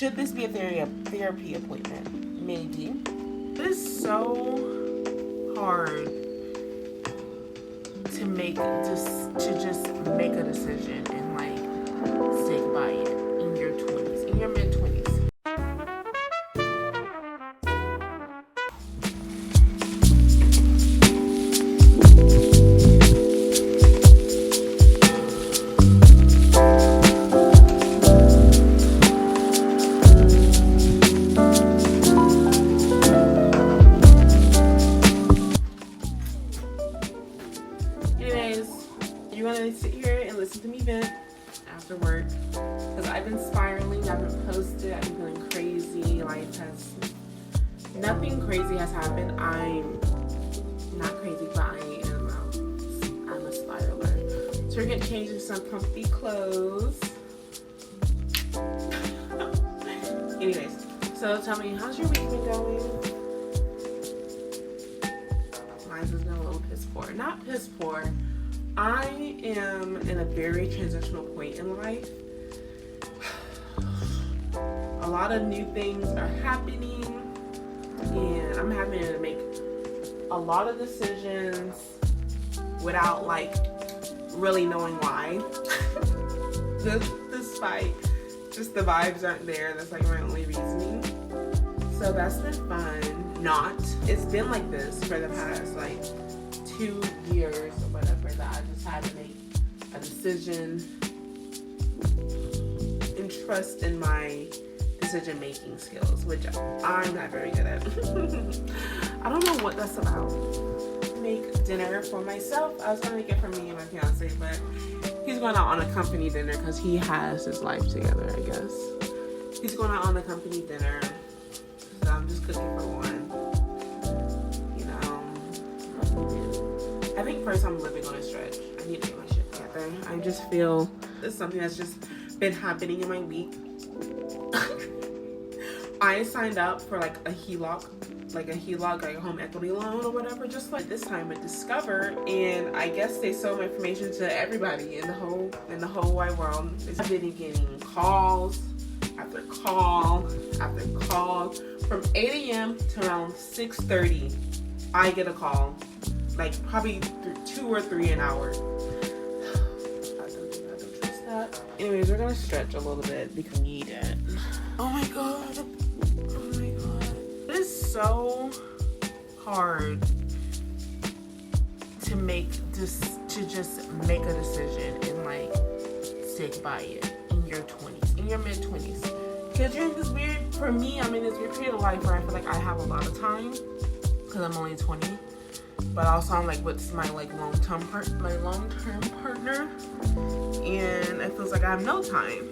Should this be a therapy appointment? Maybe. It is so hard to just make a decision and like stick by it in your 20s, in your mid-20s. You want to sit here and listen to me vent after work because I've been spiraling, I haven't posted, I've been feeling crazy. Nothing crazy has happened. I'm not crazy, but I'm a spiraler. So we're gonna change into some comfy clothes. Anyways, so tell me, how's your week been going? Mine's has been a little piss poor. Not piss poor. I am in a very transitional point in life. A lot of new things are happening, and I'm having to make a lot of decisions without like really knowing why. Despite just the vibes aren't there, that's like my only reasoning. So that's been fun. It's been like this for the past like 2 years or whatever, that I just had to make a decision and trust in my decision making skills, which I'm not very good at. I don't know what that's about. Make dinner for myself. I was gonna make it for me and my fiance, but he's going out on a company dinner because he has his life together, I guess. He's going out on a company dinner, so I'm just cooking for one. I think first I'm living on a stretch. I need to get my shit together. I just feel it's something that's just been happening in my week. I signed up for like a HELOC, like a home equity loan or whatever, just like this time with Discover, and I guess they sold my information to everybody in the whole wide world. I've been getting calls after call after call from 8 a.m. to around 6:30. I get a call. Like probably 2 or 3 an hour. I don't trust that. Anyways, we're gonna stretch a little bit because we need it. Oh my god. It is so hard to just make a decision and like stick by it in your 20s, in your mid-20s. Because you're in this weird, for me, I'm in this weird period of life where I feel like I have a lot of time because I'm only 20. But also I'm like, what's my like long-term partner, and it feels like I have no time.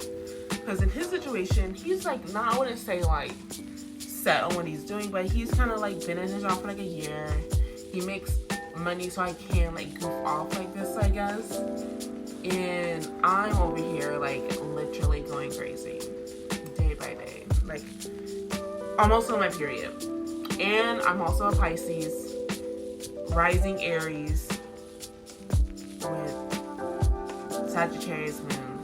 Because in his situation, he's like, I wouldn't say like set on what he's doing, but he's kind of like been in his job for like a year. He makes money so I can like goof off like this, I guess. And I'm over here like literally going crazy day by day, like almost on my period. And I'm also a Pisces, rising Aries with Sagittarius moon,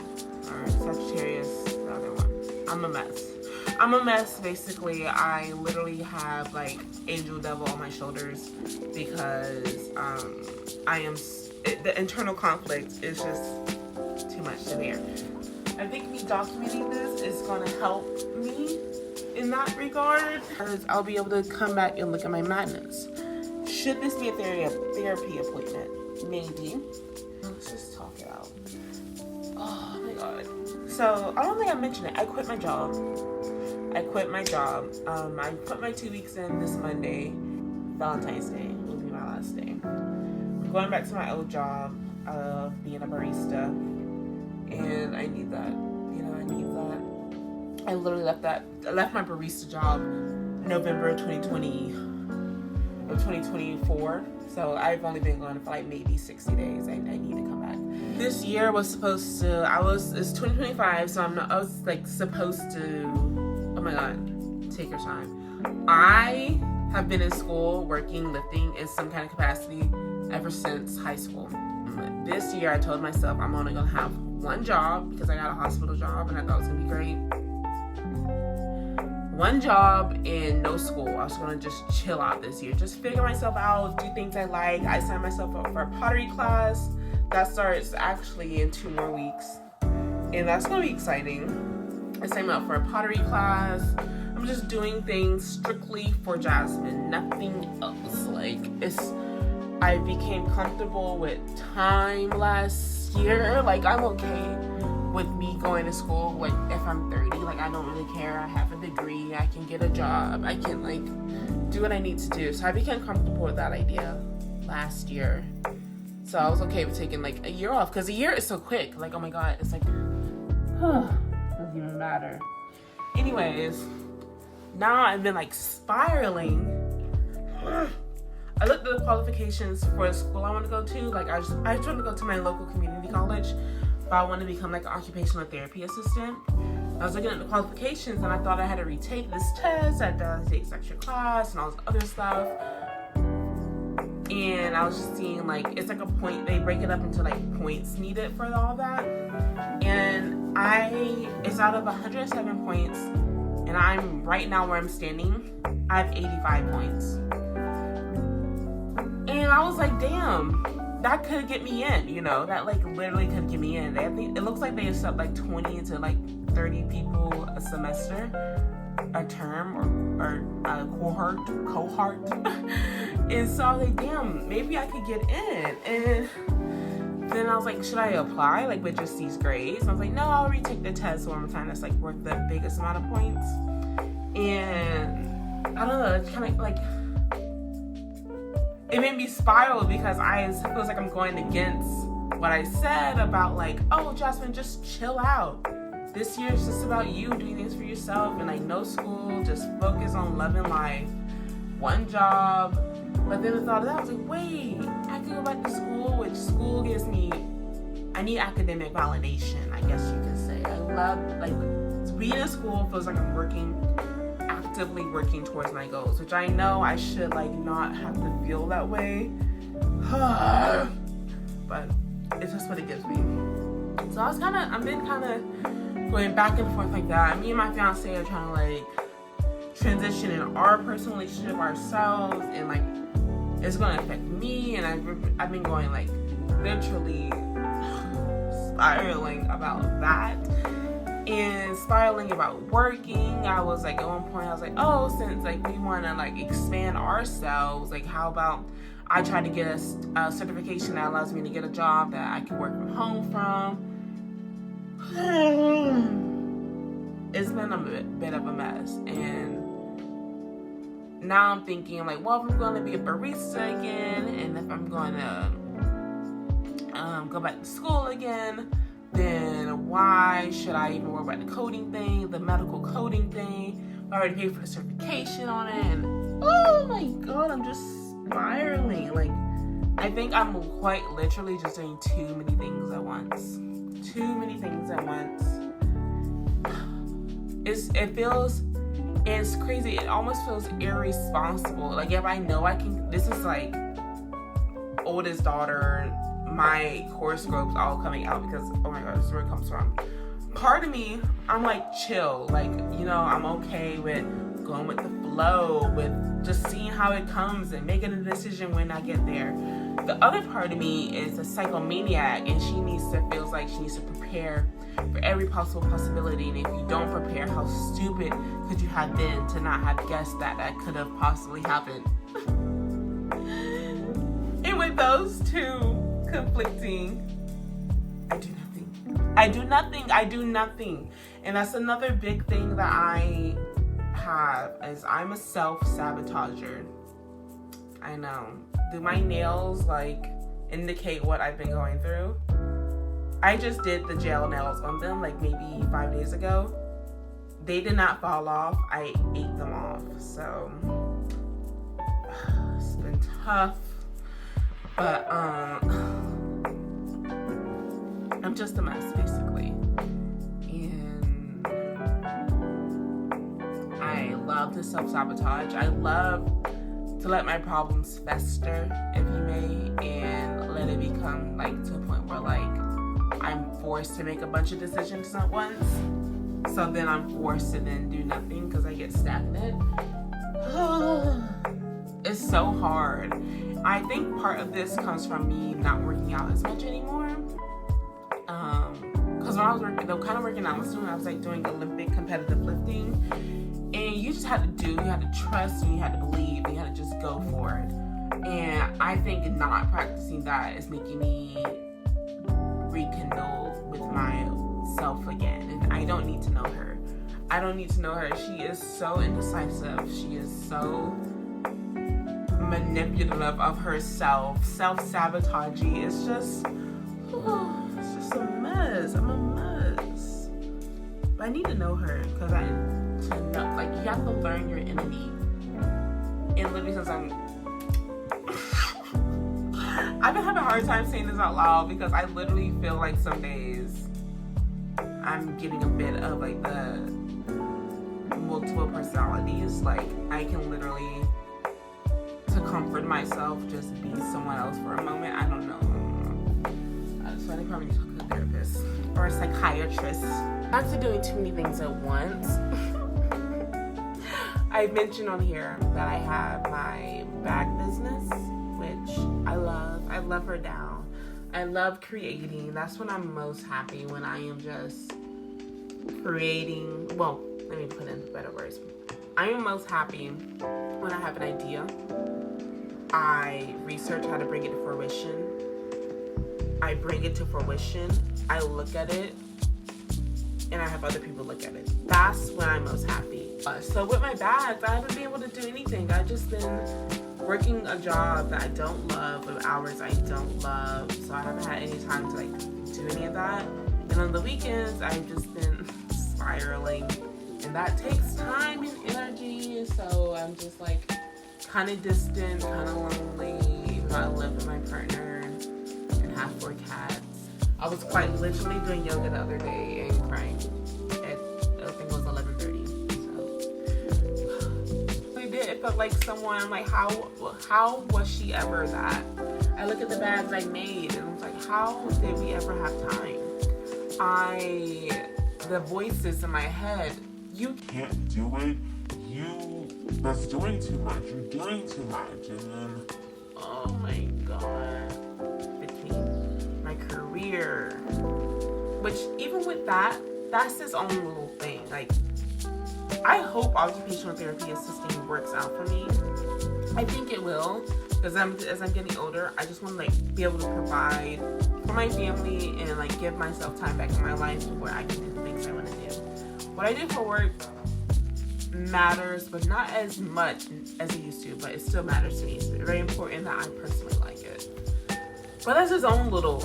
or Sagittarius, the other one. I'm a mess, basically. I literally have like angel devil on my shoulders because the internal conflict is just too much to bear. I think me documenting this is going to help me in that regard, because I'll be able to come back and look at my madness. Should this be a therapy appointment? Maybe. Let's just talk it out. Oh my god. So, I don't think I mentioned it. I quit my job. I put my 2 weeks in this Monday. Valentine's Day will be my last day. I'm going back to my old job of being a barista. And I need that. I need that. I literally left my barista job November 2024, so I've only been gone for like maybe 60 days. I need to come back. This year was supposed to, it's 2025, so I was like supposed to, oh my god, take your time. I have been in school working, lifting in some kind of capacity ever since high school. This year I told myself I'm only gonna have one job because I got a hospital job and I thought it was gonna be great. one job and no school. I was gonna just chill out this year, just figure myself out, do things I like. I signed myself up for a pottery class that starts actually in 2 more weeks, and that's gonna be exciting. I signed up for a pottery class. I'm just doing things strictly for Jasmine, nothing else. Like, I became comfortable with time last year. Like, I'm okay with me going to school. Like, if I'm 30, like, I don't really care. I have a degree. I can get a job. I can, like, do what I need to do. So I became comfortable with that idea last year. So I was okay with taking, like, a year off. Because a year is so quick. Like, oh my God. It's like, doesn't even matter. Anyways, now I've been, like, spiraling. I looked at the qualifications for the school I want to go to. Like, I just want to go to my local community college, but I want to become, like, an occupational therapy assistant. I was looking at the qualifications, and I thought I had to retake this test. I had to take this extra class and all this other stuff. And I was just seeing, like, it's like a point. They break it up into, like, points needed for all that. And it's out of 107 points, and I'm right now where I'm standing, I have 85 points. And I was like, damn, that could get me in, you know, that, like, literally could get me in. I think it looks like they accept, like, 20 to, like, 30 people a semester, a term, or a cohort. And so I was like, damn, maybe I could get in. And then I was like, should I apply, like, with just these grades? And I was like, no, I'll retake the test one more time that's, like, worth the biggest amount of points. And I don't know, it's kind of, like, it made me spiral because it feels like I'm going against what I said about, like, oh, Jasmine, just chill out. This year is just about you doing things for yourself, and, like, no school, just focus on loving life, one job. But then the thought of that, I was like, wait, I could go back to school, which school gives me, I need academic validation, I guess you could say. I love, like, being in school feels like I'm actively working towards my goals, which I know I should, like, not have to feel that way. But it's just what it gives me. So I've been kind of going back and forth like that. Me and my fiance are trying to, like, transition in our personal relationship ourselves, and, like, it's gonna affect me, and I've been going, like, literally spiraling about that. And spiraling about working. I was like, at one point I was like, oh, since, like, we want to, like, expand ourselves, like, how about I try to get a certification that allows me to get a job that I can work from home from. It's been a bit of a mess, and now I'm thinking, like, well, if I'm going to be a barista again, and if I'm going to go back to school again, then why should I even worry about the coding thing, the medical coding thing? I already paid for the certification on it, and oh my God, I'm just spiraling. Like, I think I'm quite literally just doing too many things at once. Too many things at once. It's crazy. It almost feels irresponsible. Like, if I know I can, this is like oldest daughter, my horoscopes all coming out because, oh my God, this is where it comes from. Part of me, I'm like, chill. Like, you know, I'm okay with going with the flow, with just seeing how it comes and making a decision when I get there. The other part of me is a psychomaniac, and feels like she needs to prepare for every possible possibility. And if you don't prepare, how stupid could you have been to not have guessed that could have possibly happened? And with those two conflicting, I do nothing. And that's another big thing that I have, is I'm a self-sabotager. I know. Do my nails, like, indicate what I've been going through? I just did the gel nails on them, like, maybe 5 days ago. They did not fall off. I ate them off. So it's been tough. But I'm just a mess, basically. And I love to self-sabotage. I love to let my problems fester, if you may, and let it become, like, to a point where, like, I'm forced to make a bunch of decisions at once. So then I'm forced to then do nothing because I get stagnant. It's so hard. I think part of this comes from me not working out as much anymore. Because when I was working, kind of working out, I was like doing Olympic competitive lifting, and you just had to do, you had to trust, and you had to believe, and you had to just go for it. And I think not practicing that is making me rekindle with myself again. And I don't need to know her. I don't need to know her. She is so indecisive. She is so manipulative of herself, self-sabotaging. It's just a mess. I'm a mess. But I need to know her because you have to learn your enemy. And literally since I've been having a hard time saying this out loud because I literally feel like some days I'm getting a bit of like the multiple personalities. Like I can literally, to comfort myself, just be someone else for a moment. I don't know. So I probably need to talk to a therapist or a psychiatrist. Back to doing too many things at once. I mentioned on here that I have my bag business, which I love. I love her down. I love creating. That's when I'm most happy, when I am just creating. Well, let me put in better words. I am most happy when I have an idea. I research how to bring it to fruition. I bring it to fruition. I look at it, and I have other people look at it. That's when I'm most happy. So with my bags, I haven't been able to do anything. I've just been working a job that I don't love with hours I don't love. So I haven't had any time to like do any of that. And on the weekends, I've just been spiraling, and that takes time and energy. So I'm just like kind of distant, kind of lonely. Even though I live with my partner and have 4 cats. I was quite literally doing yoga the other day and crying. I think it was 11:30. So it felt like someone. I'm like, how was she ever that? I look at the bags I made and I was like, how did we ever have time? The voices in my head. You can't do it. That's doing too much. You're doing too much. And then, oh my God. Between my career, which even with that's his own little thing. Like, I hope occupational therapy assisting works out for me. I think it will, because as I'm getting older, I just want to like be able to provide for my family and like give myself time back in my life to where I can do the things I want to do. What I do for work matters, but not as much as it used to, but it still matters to me. It's very important that I personally like it. But that's his own little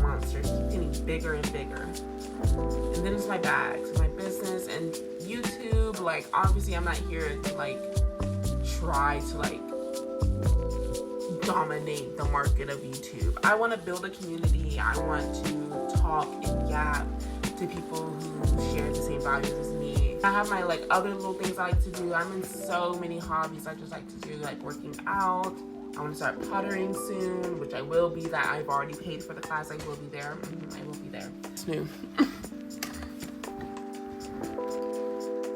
monster. It keeps getting bigger and bigger. And then it's my bags, my business, and YouTube. Like, obviously I'm not here to like try to like dominate the market of YouTube. I want to build a community. I want to talk and yap to people who share the same values as me. I have my like other little things I like to do. I'm in so many hobbies I just like to do, like working out. I want to start pottering soon, which I will be. That I've already paid for the class. I will be there. I will be there. It's new.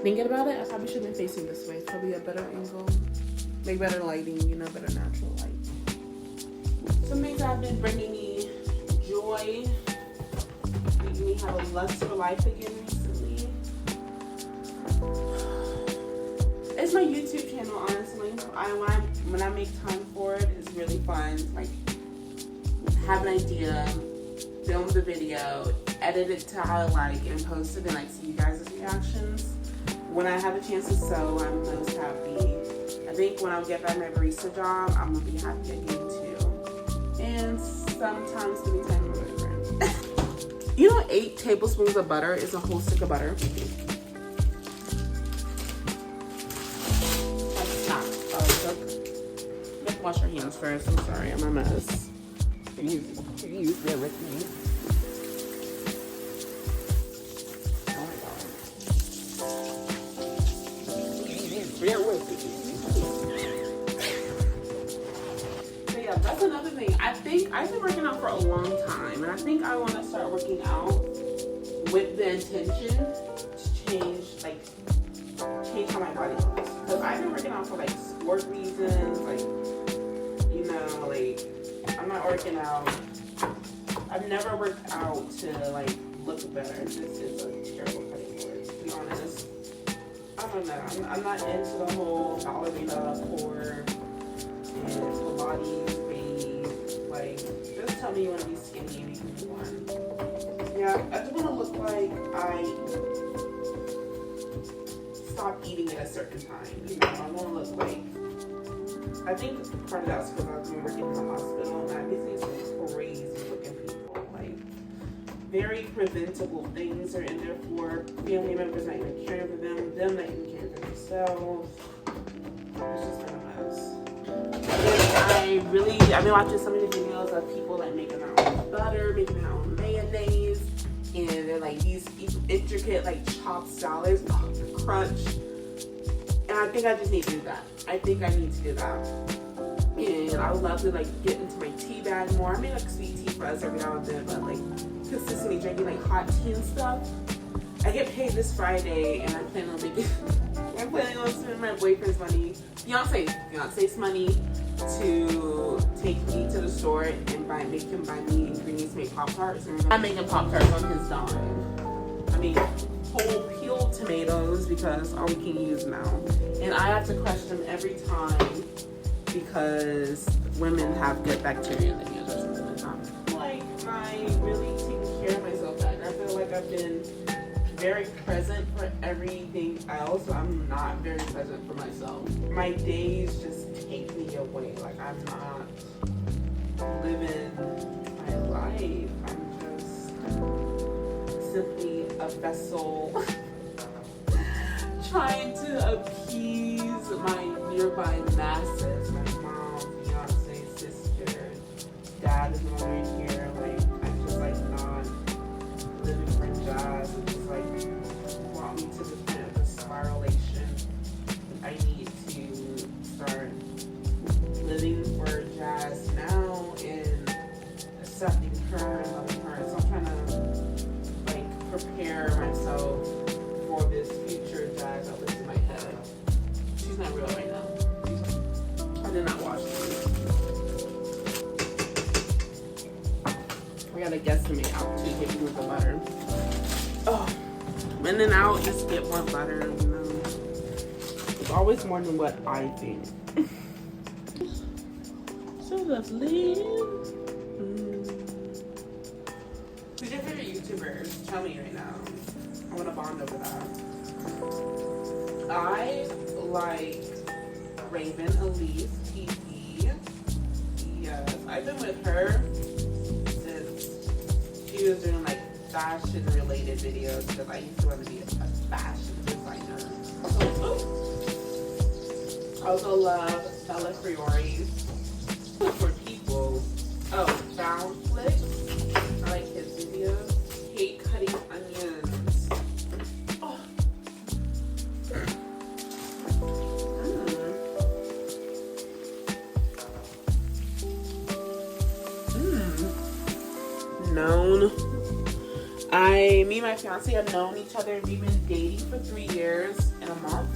Thinking about it, I probably should have been facing this way. It's probably a better angle, make better lighting, better natural light. Some things have been bringing me joy, making me have a lust for life again recently. It's my YouTube channel, honestly. When I make time for it, it's really fun. Like, have an idea, film the video, edit it to how I like, and post it, and like see you guys' reactions. When I have a chance to sew, I'm most happy. I think when I get back my barista job, I'm gonna be happy again too. And sometimes spending time with my friends. 8 tablespoons of butter is a whole stick of butter. Let's wash our hands first. I'm sorry, I'm a mess. Can you bear with me? Oh my God. Bear with me. So yeah, that's another thing. I think I've been working out for a long time, and I think I want to start working out with the intention my body looks. Because I've been working out for like sport reasons, like, you know, like I'm not working out. I've never worked out to like look better. This is a terrible cutting board, to be honest. I don't know. I'm not into the whole ballerina core and Pilates phase. Like, just tell me you want to be skinny and you can move on. Yeah, I just want to look like I stopped eating at a certain time. You know, I want to look like. I think part of that's because I've been working in the hospital and I've been seeing some crazy looking people. Like, very preventable things are in there for family members not even caring for them not even caring for themselves. It's just been a mess. I've been watching so many videos of people like making their own butter, making their own mayonnaise, and they're like these intricate like chopped salads, crunch. And I think I just need to do that. I think I need to do that. And I would love to like get into my tea bag more. I make like sweet tea for us every now and then, but like consistently drinking like hot tea and stuff. I get paid this Friday, and I'm planning on making. I'm planning on spending my boyfriend's money, Beyonce's money, to take me to the store and make him buy me ingredients to make Pop-Tarts. I'm making Pop-Tarts on his dime. I mean, whole peeled tomatoes because all we can use now, and I have to crush them every time because women have good bacteria in the hands or something like that. Like, I really taking care of myself back. I feel like I've been very present for everything else, but I'm not very present for myself. My days just take me away. Like, I'm not living my life. I'm just simply a vessel trying to appease my nearby masses. My mom, Beyonce, sister, dad is no longer here. Like, I'm just like not living for jazz. It's just like brought me to the point of the spiralation. I need to start living for jazz now and accepting her and loving her. So I'm trying to like prepare myself for this future jazz that lives in my head. She's not real right now. I did not watch this. I gotta guesstimate out too, taking with the butter. Oh, when in out, just get more butter, you know. It's always more than what I think. So lovely. Who's your favorite YouTubers? Tell me right now. I want to bond over that. I like Raven Elise TV. Yes, I've been with her since she was doing like fashion related videos because I used to want to be a fashion designer. I also love Bella Fiore for people. Oh, Found Flick. I like his videos. Hate cutting onions. Oh. Known. Me and my fiance have known each other. We've been dating for 3 years and a month.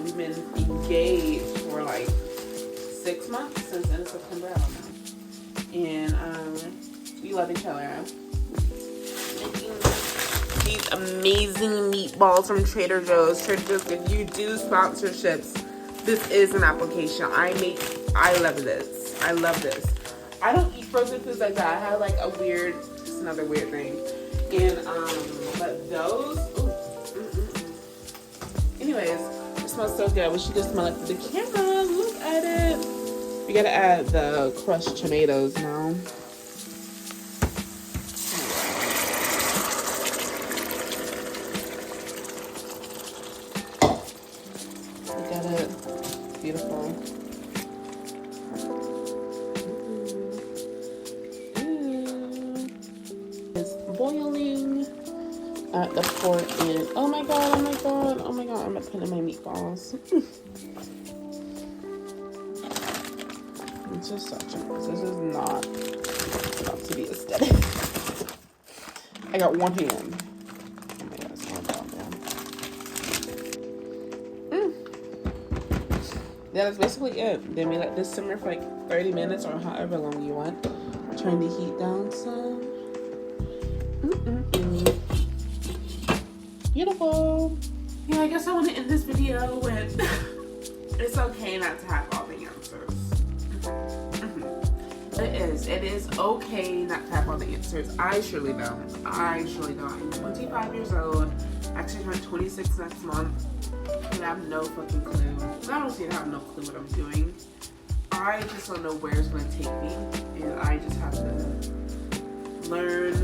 We've been engaged for like 6 months since the end of September. I don't know. And we love each other. Making these amazing meatballs from Trader Joe's. Trader Joe's, if you do sponsorships, this is an application. I love this. I love this. I don't eat frozen foods like that. I have like just another weird thing. And but those, anyways, it smells so good. We should just smell it to the camera. Look at it. We gotta add the crushed tomatoes now. Look at it. It's beautiful. It's boiling at the port and oh my god, I'm gonna put in my meatballs. It's just such a mess. This is not about to be aesthetic. I got one hand. Oh my god, it's not down there. that is basically it. Then we let this simmer for like 30 minutes or however long you want. Turn the heat down some. Beautiful. Yeah, I guess I want to end this video with it's okay not to have all the answers. It is okay not to have all the answers. I surely don't. I'm 25 years old. Actually, I'm 26 next month. And I have no fucking clue. I don't see I have no clue what I'm doing. I just don't know where it's going to take me. And I just have to learn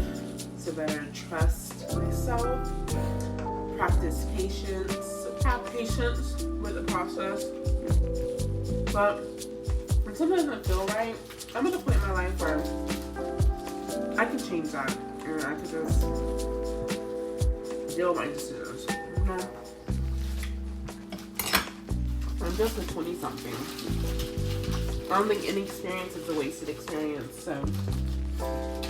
to better trust myself. Practice patience. Have patience with the process. But when something doesn't feel right, I'm at a point in my life where I can change that. And I can just deal with my decisions. You know? I'm just a 20-something. I don't think any experience is a wasted experience. So,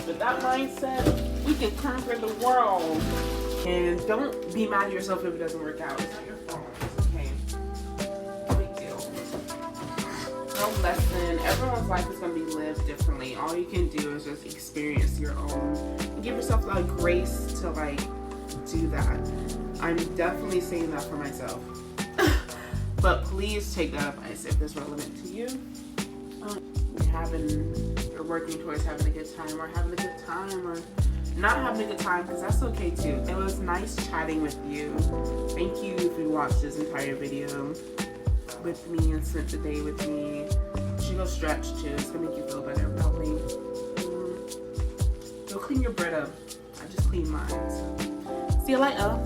with that mindset, we can conquer the world. And don't be mad at yourself if it doesn't work out. It's not your fault. It's okay. No big deal. No lesson. Everyone's life is going to be lived differently. All you can do is just experience your own. And give yourself like grace to like do that. I'm definitely saying that for myself. But please take that advice if it's relevant to you. You're working towards having a good time, or having a good time, or not having a good time, because that's okay too. It was nice chatting with you. Thank you if you watched this entire video with me and spent the day with me. You should go stretch too. It's gonna make you feel better, probably. Go clean your bread up. I just cleaned mine. So. See you later.